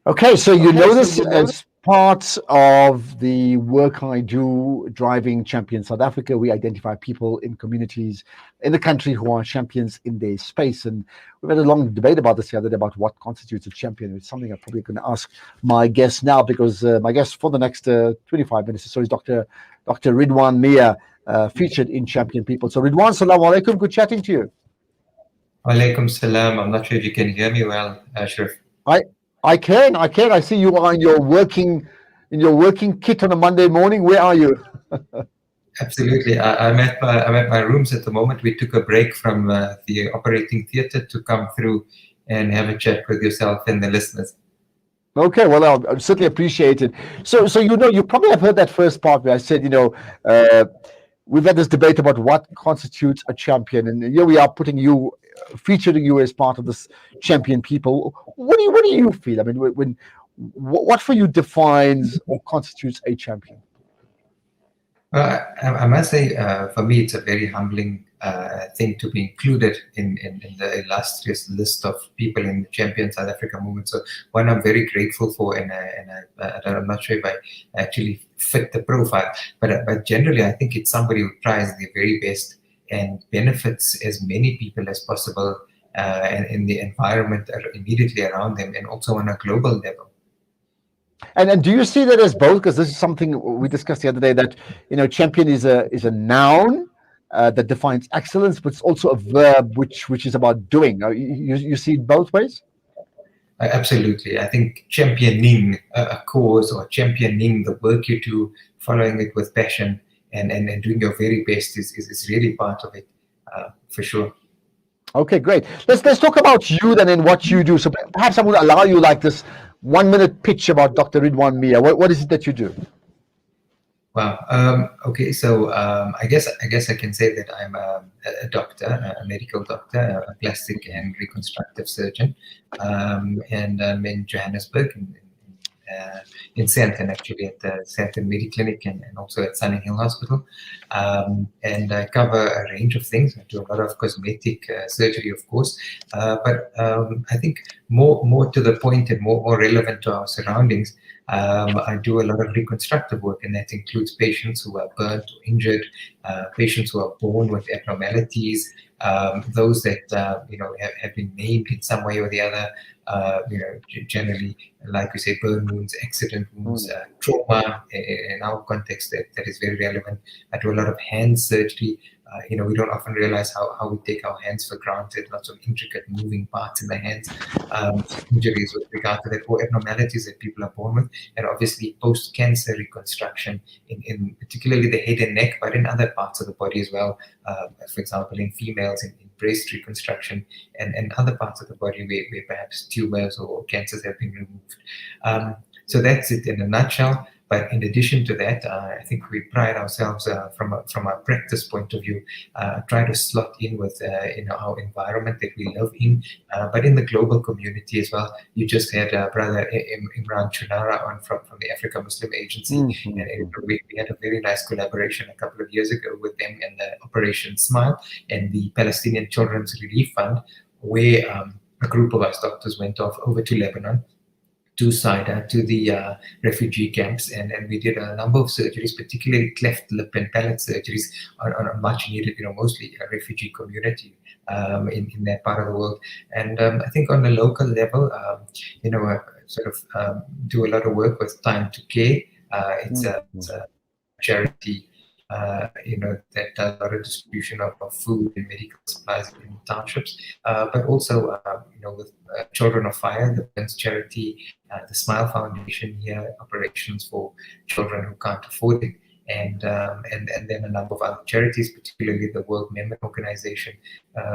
Okay, so you know this as part of the work I do driving Champion South Africa. We identify people in communities in the country who are champions in their space. And we've had a long debate about this the other day about what constitutes a champion. It's something I'm probably going to ask my guest now, because my guest for the next 25 minutes or so is Dr. Ridwan Mia, featured in Champion People. So Ridwan, salam alaikum, good chatting to you. Walaikum salam. I'm not sure if you can hear me well, Ashraf. I can. I see you are in your working kit on a Monday morning. Where are you? Absolutely. I'm at my rooms at the moment. We took a break from the operating theatre to come through and have a chat with yourself and the listeners. Okay, well, I certainly appreciate it. So you probably have heard that first part where I said, we've had this debate about what constitutes a champion, and here we are featuring you as part of this Champion People. What do you feel? I mean, what for you defines or constitutes a champion? I must say, for me, it's a very humbling thing to be included in the illustrious list of people in the Champion South Africa movement. So one I'm very grateful for, and I'm not sure if I actually fit the profile, but generally I think it's somebody who tries their very best and benefits as many people as possible in the environment immediately around them, and also on a global level. And do you see that as both? Because this is something we discussed the other day, that champion is a noun that defines excellence, but it's also a verb which is about doing. You see it both ways? Absolutely. I think championing a cause, or championing the work you do, following it with passion, and doing your very best is really part of it, for sure. Okay, great. Let's talk about you then and what you do. So perhaps I'm going to allow you like this 1-minute pitch about Dr. Ridwan Mia. What is it that you do? Wow. Okay. So I guess I can say that I'm a doctor, a medical doctor, a plastic and reconstructive surgeon, and I'm in Johannesburg, in Sandton, actually, at the Sandton Mediclinic, and also at Sunny Hill Hospital. And I cover a range of things. I do a lot of cosmetic surgery, of course, but I think more to the point and more relevant to our surroundings, I do a lot of reconstructive work, and that includes patients who are burnt or injured, patients who are born with abnormalities, those that have been named in some way or the other. Generally, like we say, burn wounds, accident wounds, trauma. In our context, that is very relevant. I do a lot of hand surgery. We don't often realize how we take our hands for granted. Lots of intricate moving parts in the hands, injuries with regard to that, or abnormalities that people are born with, and obviously post-cancer reconstruction in particularly the head and neck, but in other parts of the body as well. For example, in females, in breast reconstruction, and other parts of the body where perhaps tumors or cancers have been removed. So that's it in a nutshell. But in addition to that, I think we pride ourselves from a practice point of view, try to slot in with our environment that we live in, but in the global community as well. You just had Brother Imran Chunara on from the Africa Muslim Agency, and we had a very nice collaboration a couple of years ago with them and the Operation Smile and the Palestinian Children's Relief Fund, where a group of us doctors went off over to Lebanon, to Saida, to the refugee camps, and we did a number of surgeries, particularly cleft lip and palate surgeries on a much needed, mostly a refugee community in that part of the world. And I think on the local level, do a lot of work with Time to Care. It's a charity that does a lot of distribution of food and medical supplies in townships, but also, with Children of Fire, the Burns Charity, the Smile Foundation here, operations for children who can't afford it, and then a number of other charities, particularly the World Memory Organization,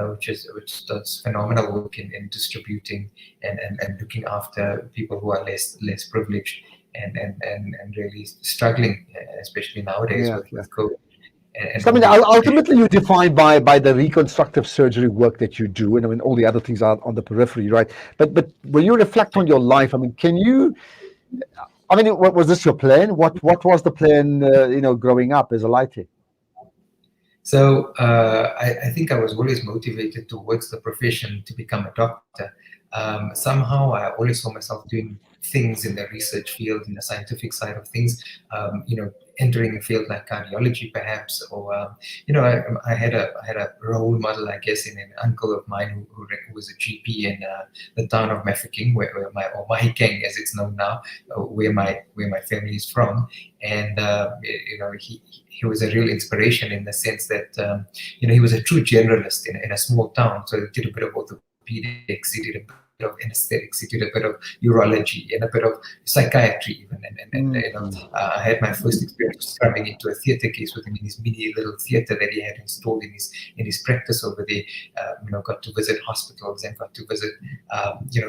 which does phenomenal work in distributing and looking after people who are less privileged and really struggling, especially nowadays with COVID. So, I mean, ultimately, you're defined by the reconstructive surgery work that you do, and I mean, all the other things are on the periphery, right? But when you reflect on your life, I mean, what was this your plan? What was the plan, growing up as a lighty? So I think I was always motivated towards the profession to become a doctor. Somehow I always saw myself doing things in the research field, in the scientific side of things, entering a field like cardiology perhaps, or I had a role model, I guess, in an uncle of mine who was a GP in the town of Mafeking, or Mahikeng as it's known now, where my family is from. And he was a real inspiration in the sense that he was a true generalist in a small town. So he did a bit of orthopedics, he did a bit of anesthetics, he did a bit of urology and a bit of psychiatry even. I had my first experience coming into a theatre case with him in his mini little theatre that he had installed in his practice over there. Got to visit hospitals and got to visit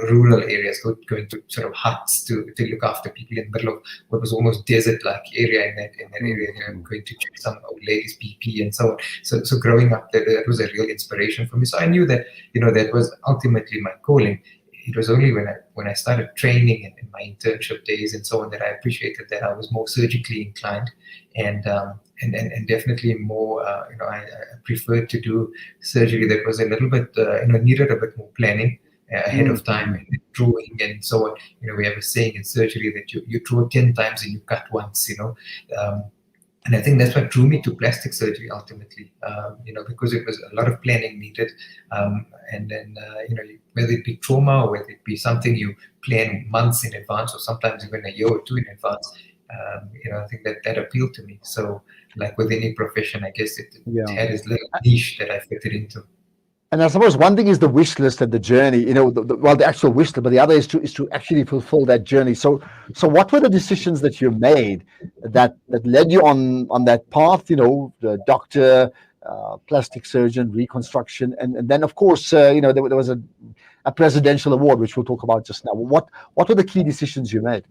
rural areas, going to sort of huts to look after people in the middle of what was almost desert-like area in that area. Going to check some old lady's BP and so on. So growing up, that was a real inspiration for me. So I knew that that was ultimately my calling. It was only when I started training in my internship days and so on that I appreciated that I was more surgically inclined, and definitely more. I preferred to do surgery that was a little bit needed a bit more planning ahead of time, and drawing and so on. We have a saying in surgery that you draw 10 times and you cut once. And I think that's what drew me to plastic surgery ultimately, because it was a lot of planning needed. And then, whether it be trauma or whether it be something you plan months in advance or sometimes even a year or two in advance, I think that appealed to me. So like with any profession, I guess it had this little niche that I fitted into. And I suppose one thing is the wish list and the journey, the actual wish list, but the other is to actually fulfill that journey. So what were the decisions that you made that led you on that path? The doctor, plastic surgeon, reconstruction, and then of course, there was a presidential award, which we'll talk about just now. What were the key decisions you made?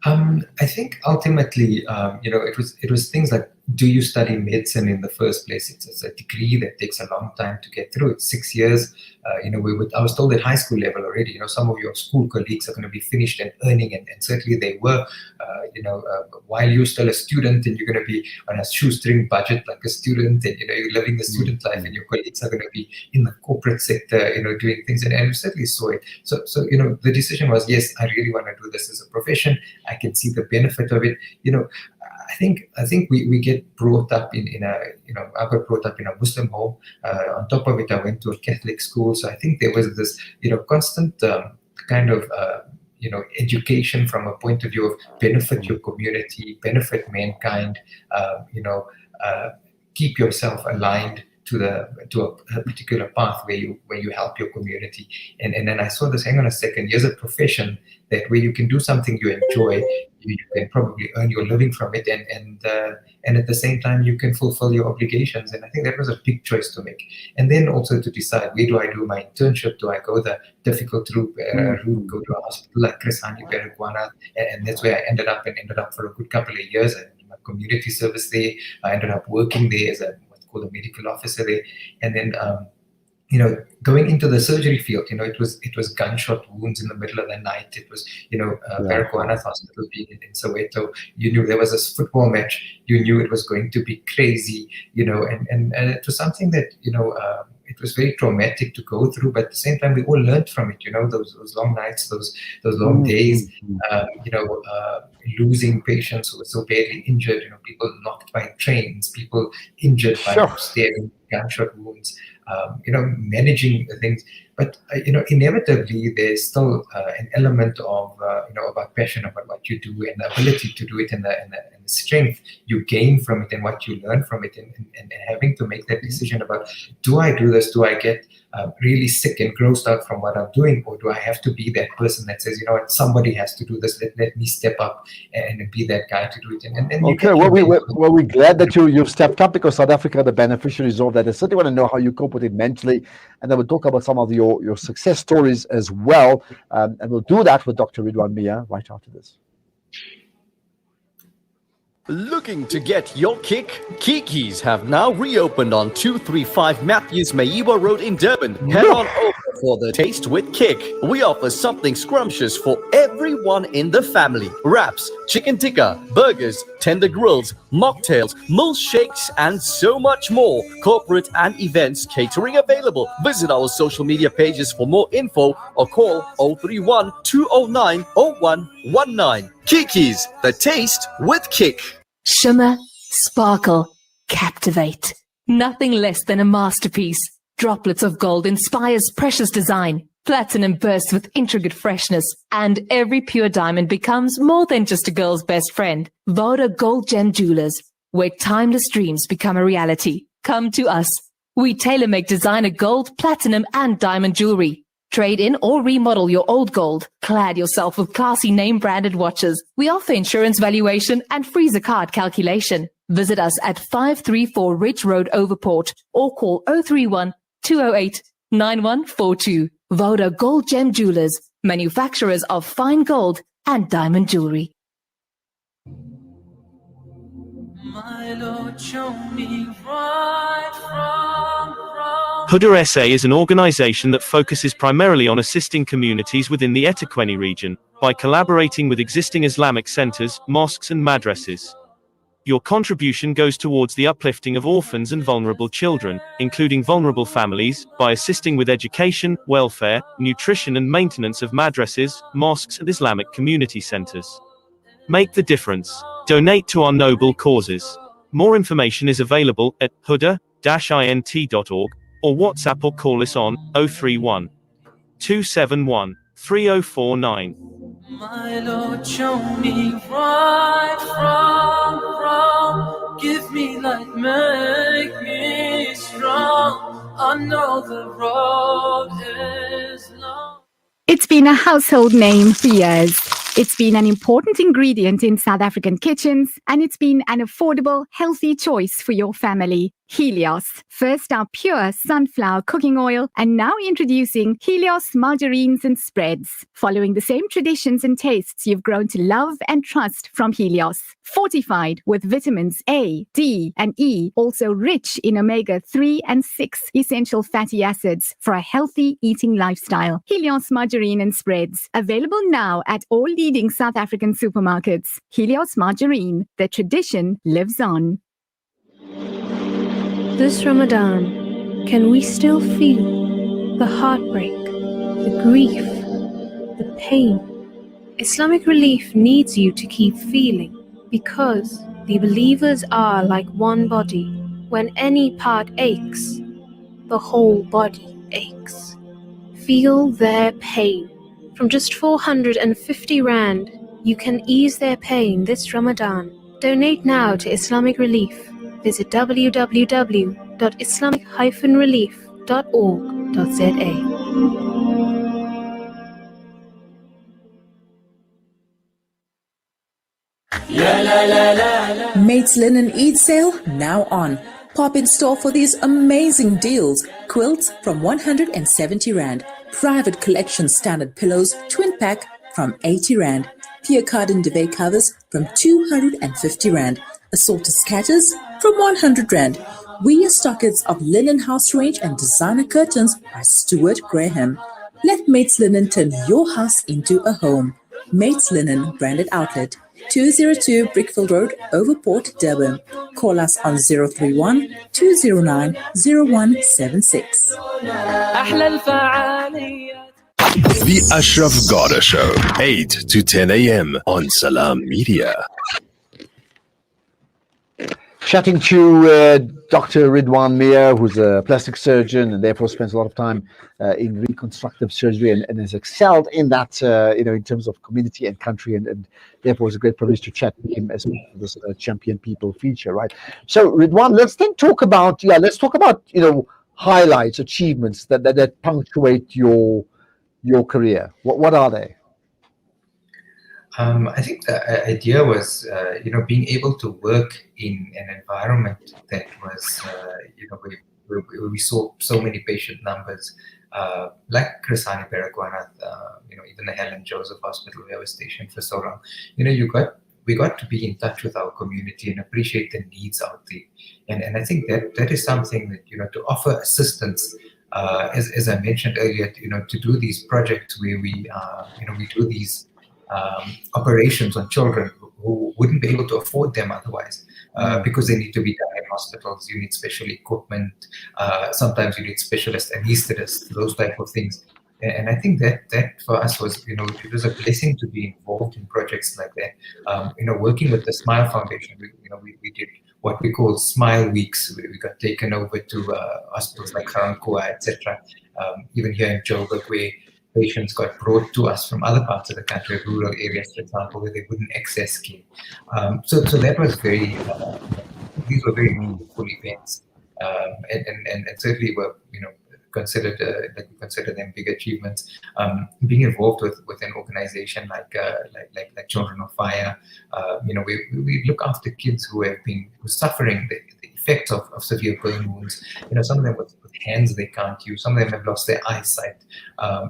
I think ultimately, it was things like, do you study medicine in the first place? It's a degree that takes a long time to get through. It's 6 years. I was told at high school level already, some of your school colleagues are going to be finished and earning, and certainly they were, while you're still a student and you're going to be on a shoestring budget like a student, and, you're living the student life, and your colleagues are going to be in the corporate sector, doing things. And I certainly saw it. So, the decision was, yes, I really want to do this as a profession. I can see the benefit of it. I think we get brought up I got brought up in a Muslim home. On top of it, I went to a Catholic school. So I think there was this, constant kind of, education from a point of view of benefit your community, benefit mankind, keep yourself aligned to a particular path where you help your community. And then I saw this, hang on a second, here's a profession that where you can do something you enjoy, you can probably earn your living from it, and at the same time you can fulfill your obligations. And I think that was a big choice to make. And then also to decide, where do I do my internship? Do I go the difficult route, go to a hospital like Chris Hani Baragwana? And that's where I ended up for a good couple of years. I did my community service there. I ended up working there as what's called a medical officer there. And then going into the surgery field, it was gunshot wounds in the middle of the night. It was, Baragwanath Hospital being in Soweto. You knew there was this football match. You knew it was going to be crazy, and it was something that, it was very traumatic to go through, but at the same time, we all learned from it, those long nights, those long days, losing patients who were so badly injured, people knocked by trains, people injured by stabbing, gunshot wounds, managing things. But, inevitably, there's still an element of, about passion about what you do, and the ability to do it, and the strength you gain from it, and what you learn from it, and having to make that decision about, do I do this? Do I get really sick and grossed out from what I'm doing? Or do I have to be that person that says, somebody has to do this, let me step up and be that guy to do it? And okay, we're glad that you've stepped up, because South Africa are the beneficiaries of that. I certainly want to know how you cope with it mentally, and then we'll talk about some of your success stories as well, and we'll do that with Dr. Ridwan Mia right after this. Looking to get your kick? Kiki's have now reopened on 235 Matthews Maiwa Road in Durban. Head on over For the taste with kick, we offer something scrumptious for everyone in the family. Wraps, chicken tikka, burgers, tender grills, mocktails, milkshakes, and so much more. Corporate and events catering available. Visit our social media pages for more info or call 031 209 0119. Kiki's, the taste with kick. Shimmer, sparkle, captivate. Nothing less than a masterpiece. Droplets of gold inspires precious design. Platinum bursts with intricate freshness. And every pure diamond becomes more than just a girl's best friend. Voda Gold Gem Jewelers, where timeless dreams become a reality. Come to us. We tailor-make designer gold, platinum, and diamond jewelry. Trade in or remodel your old gold. Clad yourself with classy name-branded watches. We offer insurance valuation and freezer card calculation. Visit us at 534 Ridge Road, Overport, or call 031 208 9142. Voda Gold Gem Jewelers, manufacturers of fine gold and diamond jewelry. My Lord, show me right from wrong. Huda SA is an organization that focuses primarily on assisting communities within the Etequeni region by collaborating with existing Islamic centers, mosques and madrasas. Your contribution goes towards the uplifting of orphans and vulnerable children, including vulnerable families, by assisting with education, welfare, nutrition and maintenance of madrasas, mosques and Islamic community centers. Make the difference. Donate to our noble causes. More information is available at huda-int.org or WhatsApp or call us on 031 271 3049. My Lord, show me right from wrong. Give me light, make me strong. I know the road is long. It's been a household name for years. It's been an important ingredient in South African kitchens, and it's been an affordable, healthy choice for your family. Helios. First our pure sunflower cooking oil, and now introducing Helios margarines and spreads. Following the same traditions and tastes you've grown to love and trust from Helios. Fortified with vitamins A, D, and E, also rich in omega-3 and 6 essential fatty acids for a healthy eating lifestyle. Helios margarine and spreads. Available now at all leading South African supermarkets. Helios margarine. The tradition lives on. This Ramadan, can we still feel the heartbreak, the grief, the pain? Islamic Relief needs you to keep feeling, because the believers are like one body. When any part aches, the whole body aches. Feel their pain. From just 450 Rand, you can ease their pain this Ramadan. Donate now to Islamic Relief. Visit www.islamic-relief.org.za. Mates Linen Eid Sale now on. Pop in store for these amazing deals. Quilts from 170 Rand. Private collection standard pillows, twin pack from 80 Rand. Pierre Cardin duvet covers from 250 Rand. Assorted scatters from 100 Rand. We are stockers of Linen House range and designer curtains by Stuart Graham. Let Mates Linen turn your house into a home. Mates Linen branded outlet. 202 Brickfield Road, Overport, Durban. Call us on 031 209 0176. The Ashraf Garda Show, 8 to 10 a.m. on Salam Media. Chatting to Dr. Ridwan Mir, who's a plastic surgeon and therefore spends a lot of time in reconstructive surgery and has excelled in that, in terms of community and country, and therefore it's a great privilege to chat with him as this Champion People feature, right? So Ridwan, let's talk about highlights, achievements that punctuate your career. What are they? I think the idea was, being able to work in an environment that was, where we saw so many patient numbers, like Krisani Baragwanath, even the Helen Joseph Hospital where I was stationed for so long. We got to be in touch with our community and appreciate the needs out there. And I think that is something that, to offer assistance as I mentioned earlier, to do these projects where we do these operations on children who wouldn't be able to afford them otherwise, because they need to be done in hospitals. You need special equipment. Sometimes you need specialist anesthetists, those type of things. And I think that for us was, it was a blessing to be involved in projects like that. Working with the Smile Foundation, we did what we call Smile Weeks. We got taken over to hospitals like Garankuwa, etc. Even here in Joburg, where patients got brought to us from other parts of the country, rural areas, for example, where they wouldn't access care. So that was very, these were very meaningful events, and certainly were, considered that we consider them big achievements. Being involved with an organization like Children of Fire, we look after kids who have been suffering the effects of severe burn wounds. Some of them with hands they can't use. Some of them have lost their eyesight,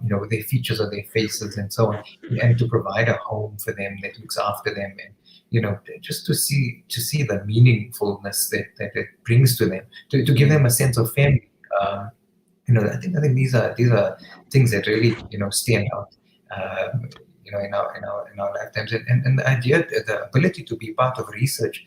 with their features of their faces and so on. And to provide a home for them that looks after them, and just to see the meaningfulness that it brings to them, to give them a sense of family. I think these are things that really stand out. In our lifetimes, and the idea, the ability to be part of research.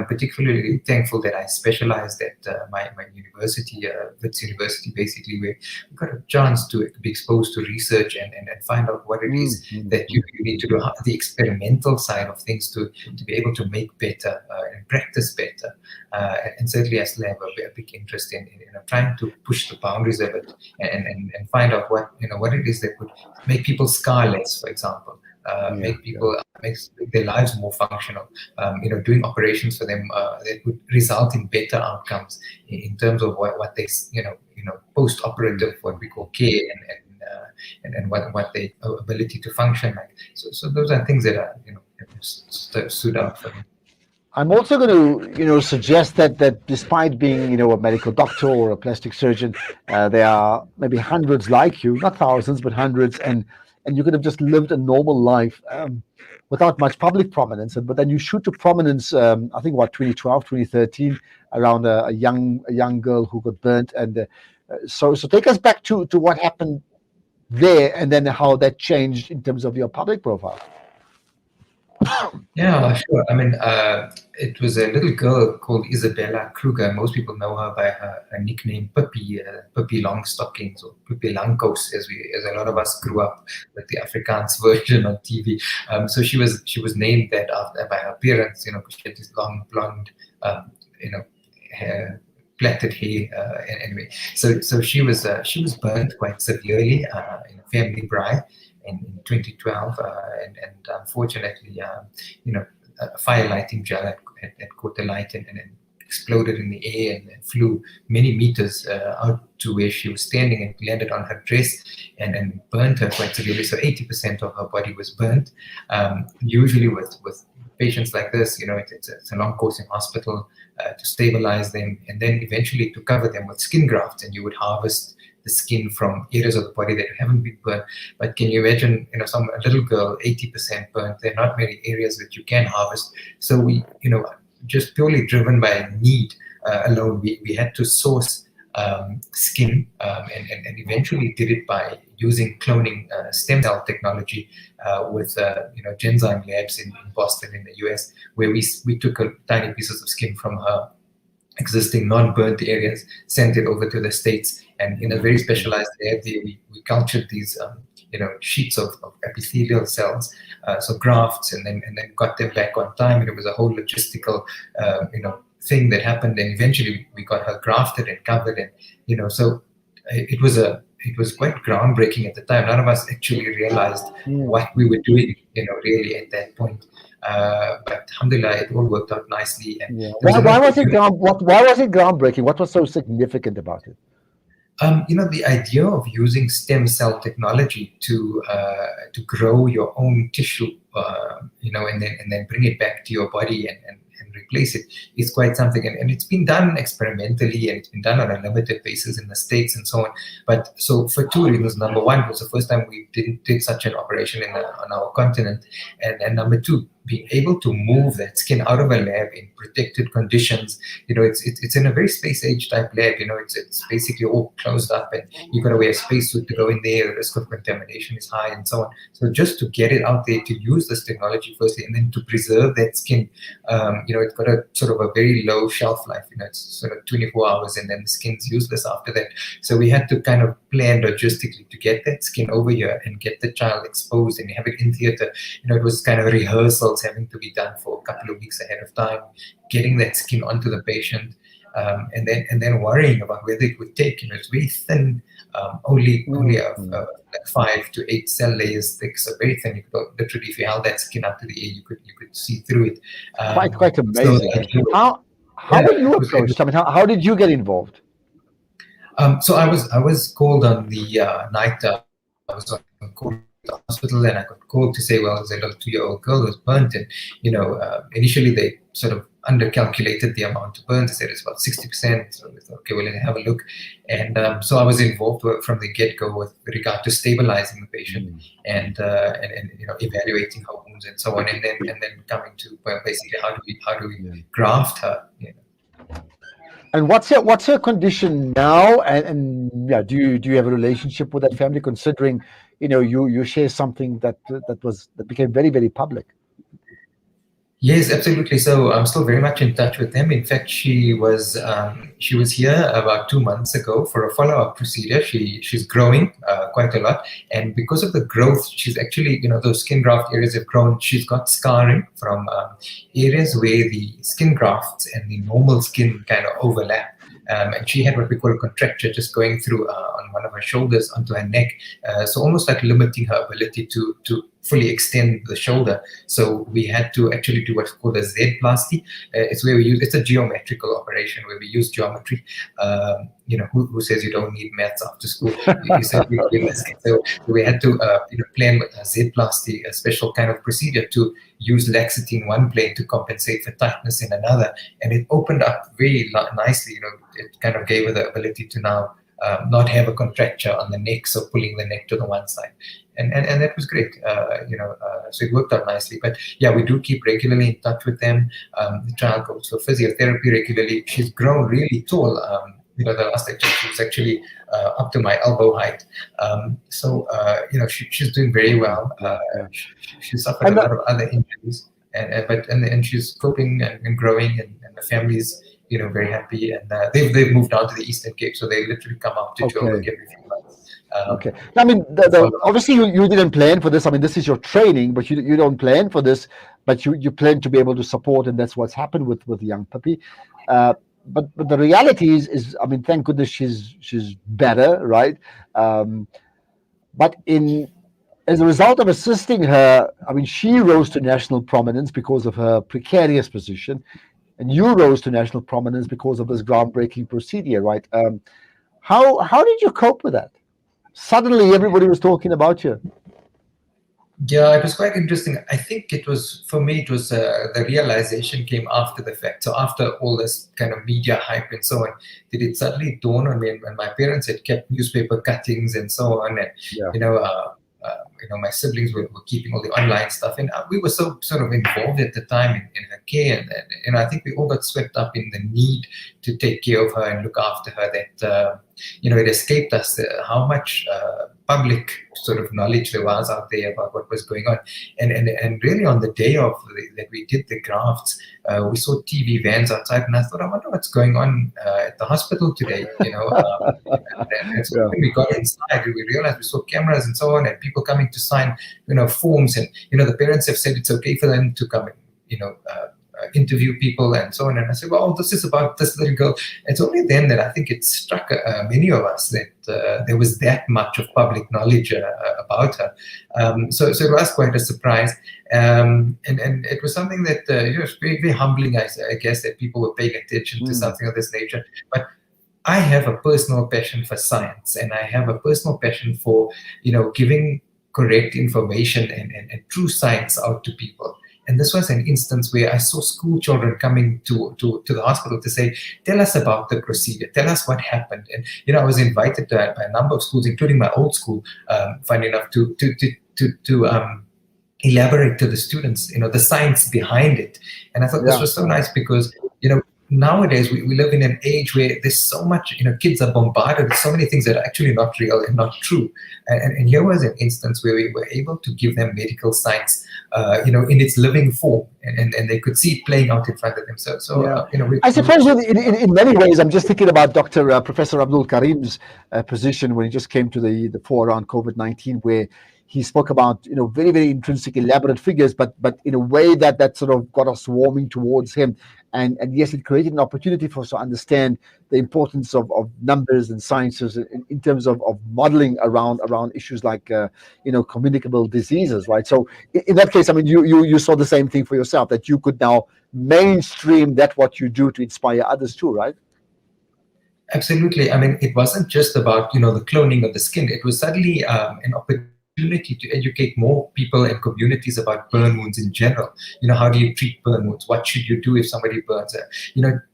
Particularly thankful that I specialized at my university, Wits University, basically, where we got a chance to be exposed to research and find out what it is that you need to do, the experimental side of things to be able to make better and practice better. And certainly I still have a big interest in trying to push the boundaries of it and find out what it is that would make people scar less, for example. Make their lives more functional. Doing operations for them that would result in better outcomes in terms of what they post-operative, what we call care, and what their ability to function like. So those are things that are stood out for me. I'm also going to, suggest that despite being, a medical doctor or a plastic surgeon, there are maybe hundreds like you, not thousands, but hundreds, and you could have just lived a normal life without much public prominence. But then you shoot to prominence, I think, 2012, 2013, around a young girl who got burnt. And so take us back to what happened there, and then how that changed in terms of your public profile. Yeah, sure. I mean, it was a little girl called Isabella Kruger. Most people know her by her nickname Pippi Longstockings, or Pippi Langkous, as a lot of us grew up with the Afrikaans version on TV. So she was named that after by her parents, because she had this long blonde, hair, plaited hair. Anyway, so she was burnt quite severely in a family braai in 2012, and unfortunately, a fire lighting gel had caught the light and exploded in the air and flew many meters out to where she was standing and landed on her dress and burnt her quite severely. So 80% of her body was burnt. Usually with patients like this, it's a long course in hospital to stabilize them, and then eventually to cover them with skin grafts, and you would harvest the skin from areas of the body that haven't been burnt. But can you imagine, a little girl, 80% burnt? There are not many areas that you can harvest. So we, just purely driven by a need alone, we had to source skin, and eventually did it by using cloning stem cell technology with Genzyme Labs in Boston in the US, where we took tiny pieces of skin from her existing non-burnt areas, sent it over to the States, and in a very specialized lab there, we cultured these sheets of epithelial cells, so grafts, and then got them back on time. And it was a whole logistical thing that happened, and eventually we got her grafted and covered, and so it was quite groundbreaking at the time. None of us actually realized what we were doing, really at that point. But alhamdulillah, it all worked out nicely. And why was it groundbreaking? What was so significant about it? The idea of using stem cell technology to grow your own tissue, and then bring it back to your body and replace it is quite something. And it's been done experimentally, and it's been done on a limited basis in the States and so on. But so for two reasons: number one, it was the first time we did such an operation on our continent, and number two, being able to move that skin out of a lab in protected conditions, it's in a very space age type lab. It's basically all closed up, and you've got to wear a spacesuit to go in there. The risk of contamination is high, and so on. So just to get it out there, to use this technology firstly, and then to preserve that skin, it's got a sort of a very low shelf life. It's sort of 24 hours, and then the skin's useless after that. So we had to kind of plan logistically to get that skin over here and get the child exposed and have it in theater. It was kind of rehearsals having to be done for a couple of weeks ahead of time, getting that skin onto the patient, and then worrying about whether it would take. It's very thin, only like 5 to 8 cell layers thick, so very thin. You could literally, if you held that skin up to the air, you could see through it. Quite amazing. How were you approached? I mean, how did you get involved? So I was called on the night. I was on call to the hospital, and I got called to say, well, there's a little 2-year-old girl who's burnt, and initially they sort of undercalculated the amount of burns. They said it's about 60%. So we thought, okay, well, let's have a look. And so I was involved from the get-go with regard to stabilizing the patient and evaluating her wounds and so on, and then coming to basically how do we graft her. And what's her condition now? And yeah, do you have a relationship with that family? Considering you share something that became very, very public. Yes, absolutely. So I'm still very much in touch with them. In fact, she was here about 2 months ago for a follow-up procedure. She's growing quite a lot, and because of the growth, she's actually those skin graft areas have grown. She's got scarring from areas where the skin grafts and the normal skin kind of overlap. And she had what we call a contracture just going through on one of her shoulders onto her neck, so almost like limiting her ability to fully extend the shoulder. So we had to actually do what's called a Z-plasty. It's a geometrical operation where we use geometry. Who says you don't need maths after school? So we had to plan with a Z-plasty, a special kind of procedure to use laxity in one plane to compensate for tightness in another, and it opened up very nicely. It kind of gave her the ability to now not have a contracture on the neck, so pulling the neck to the one side, and that was great. So it worked out nicely. But yeah, we do keep regularly in touch with them. The child goes for physiotherapy regularly. She's grown really tall. The last lecture she was actually up to my elbow height. She's doing very well. She suffered a lot of other injuries, and she's coping and growing, and the family's very happy, and they've moved on to the Eastern Cape, so they literally come up to Joburg every few months. Okay. I mean, obviously you didn't plan for this. I mean, this is your training, but you don't plan for this, but you plan to be able to support, and that's what's happened with the young puppy. But the reality is, I mean, thank goodness she's better, right? But as a result of assisting her, I mean, she rose to national prominence because of her precarious position, and you rose to national prominence because of this groundbreaking procedure, right? How did you cope with that? Suddenly, everybody was talking about you. Yeah, it was quite interesting. I think for me, the realization came after the fact. So after all this kind of media hype and so on, did it suddenly dawn on me when my parents had kept newspaper cuttings and so on, and my siblings were keeping all the online stuff, and we were so sort of involved at the time in her care, and I think we all got swept up in the need to take care of her and look after her that it escaped us how much public sort of knowledge there was out there about what was going on, and really on the day that we did the grafts, we saw TV vans outside, and I thought, I wonder what's going on at the hospital today, and so when we got inside, we realized we saw cameras and so on, and people coming to sign forms, and the parents have said it's okay for them to come and interview people and so on. And I said, well, this is about this little girl. It's only then that I think it struck many of us that there was that much of public knowledge about her. So it was quite a surprise. And it was something that was very, very humbling, I guess, that people were paying attention to something of this nature. But I have a personal passion for science, and I have a personal passion for, giving correct information and true science out to people. And this was an instance where I saw school children coming to the hospital to say, tell us about the procedure, tell us what happened. And, I was invited by a number of schools, including my old school, funny enough, to elaborate to the students, the science behind it. And I thought this was so nice because, nowadays we live in an age where there's so much, kids are bombarded with so many things that are actually not real and not true. And here was an instance where we were able to give them medical science, in its living form, and they could see it playing out in front of them. I suppose in many ways, I'm just thinking about Professor Abdul Karim's position when he just came to the fore around COVID-19, where he spoke about very, very intrinsic, elaborate figures, but in a way that sort of got us warming towards him. And yes, it created an opportunity for us to understand the importance of numbers and sciences in terms of modeling around issues like communicable diseases, right? So in that case, I mean, you saw the same thing for yourself, that you could now mainstream what you do to inspire others too, right? Absolutely. I mean, it wasn't just about the cloning of the skin. It was suddenly an opportunity to educate more people and communities about burn wounds in general. How do you treat burn wounds? What should you do if somebody burns?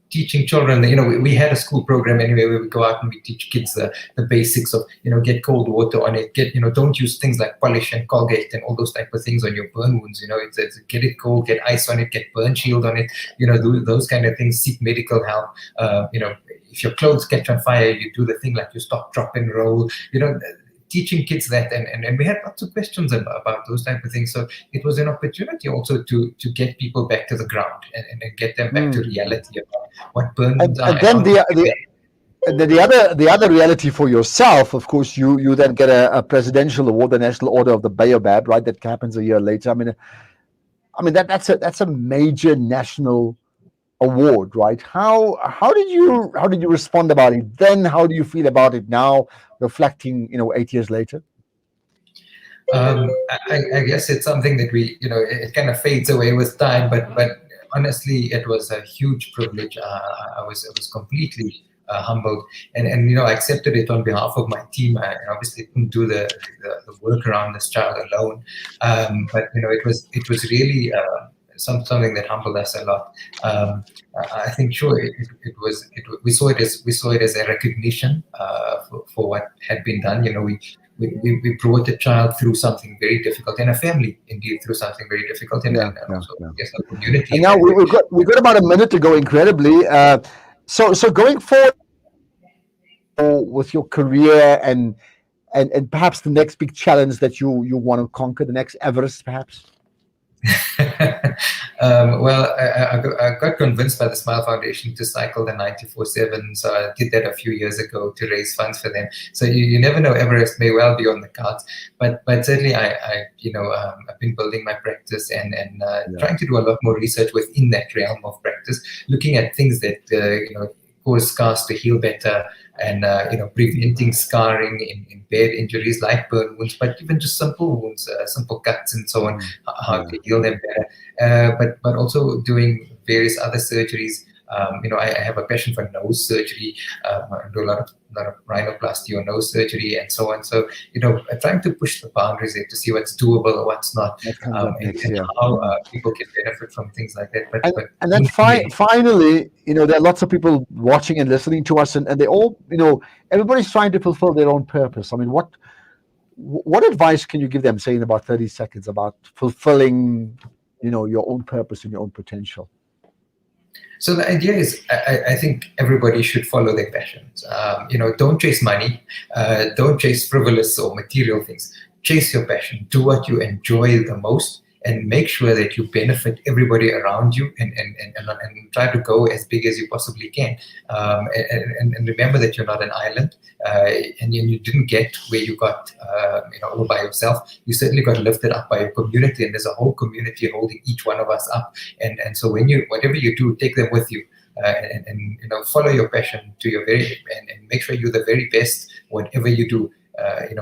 Teaching children, we had a school program anyway where we go out and we teach kids the basics of, get cold water on it, don't use things like polish and Colgate and all those type of things on your burn wounds. It's get it cold, get ice on it, get burn shield on it, do those kind of things, seek medical help. If your clothes catch on fire, you do the thing like you stop, drop and roll, teaching kids that, and we had lots of questions about those type of things. So it was an opportunity also to get people back to the ground and get them back to reality about what burn wounds are. And then the other reality for yourself, of course, you then get a presidential award, the National Order of the Baobab, right? That happens a year later. I mean that's a major national award, right? How did you respond about it then? How do you feel about it now, reflecting 8 years later? I guess it's something that it kind of fades away with time, but honestly, it was a huge privilege. I was completely humbled, and I accepted it on behalf of my team. I obviously couldn't do the work around this child alone, but it was really something that humbled us a lot. I think sure we saw it as a recognition for what had been done. We brought a child through something very difficult, and a family indeed through something very difficult, and also yes, a community. And now we got about a minute to go, incredibly. So going forward with your career and perhaps the next big challenge that you want to conquer, the next Everest, perhaps. Well, I got convinced by the Smile Foundation to cycle the 94/7, so I did that a few years ago to raise funds for them. So you never know, Everest may well be on the cards, but certainly I've been building my practice and trying to do a lot more research within that realm of practice, looking at things that cause scars to heal better, and preventing scarring in bad injuries like burn wounds, but even just simple wounds, simple cuts and so on, how to heal them better. But also doing various other surgeries. I have a passion for nose surgery. I do a lot of rhinoplasty or nose surgery and so on. So trying to push the boundaries there to see what's doable or what's not, and how people can benefit from things like that. And then finally, there are lots of people watching and listening to us, and they all, everybody's trying to fulfill their own purpose. I mean, what advice can you give them, say in about 30 seconds, about fulfilling, your own purpose and your own potential? So the idea is, I think everybody should follow their passions. Don't chase money, don't chase frivolous or material things. Chase your passion. Do what you enjoy the most, and make sure that you benefit everybody around you, and try to go as big as you possibly can. And remember that you're not an island, and you didn't get where you got all by yourself. You certainly got lifted up by a community, and there's a whole community holding each one of us up. And so whatever you do, take them with you. And follow your passion to your and make sure you're the very best whatever you do.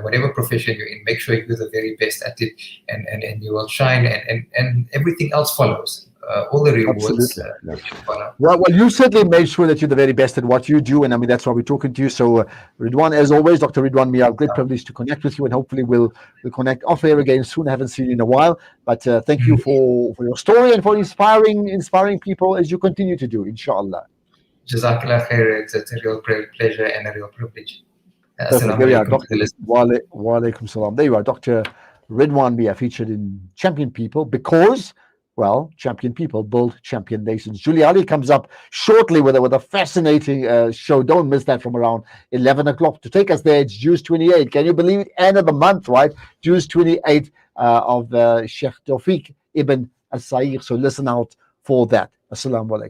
Whatever profession you're in, make sure you're the very best at it, and you will shine, and everything else follows. All the rewards follow. Well, you certainly made sure that you're the very best at what you do, and that's why we're talking to you. So, Ridwan, as always, Dr. Ridwan Miah, great privilege to connect with you, and hopefully we'll connect off air again soon. I haven't seen you in a while, but thank you for your story and for inspiring people as you continue to do, inshallah. Jazakallah khair. It's a real pleasure and a real privilege. There you are, Dr. Walaikum salam. There you are, Dr. Ridwan, we are featured in Champion People because, well, champion people build champion nations. Julie Ali comes up shortly with a fascinating show. Don't miss that, from around 11 o'clock. To take us there, it's June 28. Can you believe it? End of the month, right? June 28 of Sheikh Tawfiq Ibn Al-Sair. So listen out for that. Assalamu alaikum.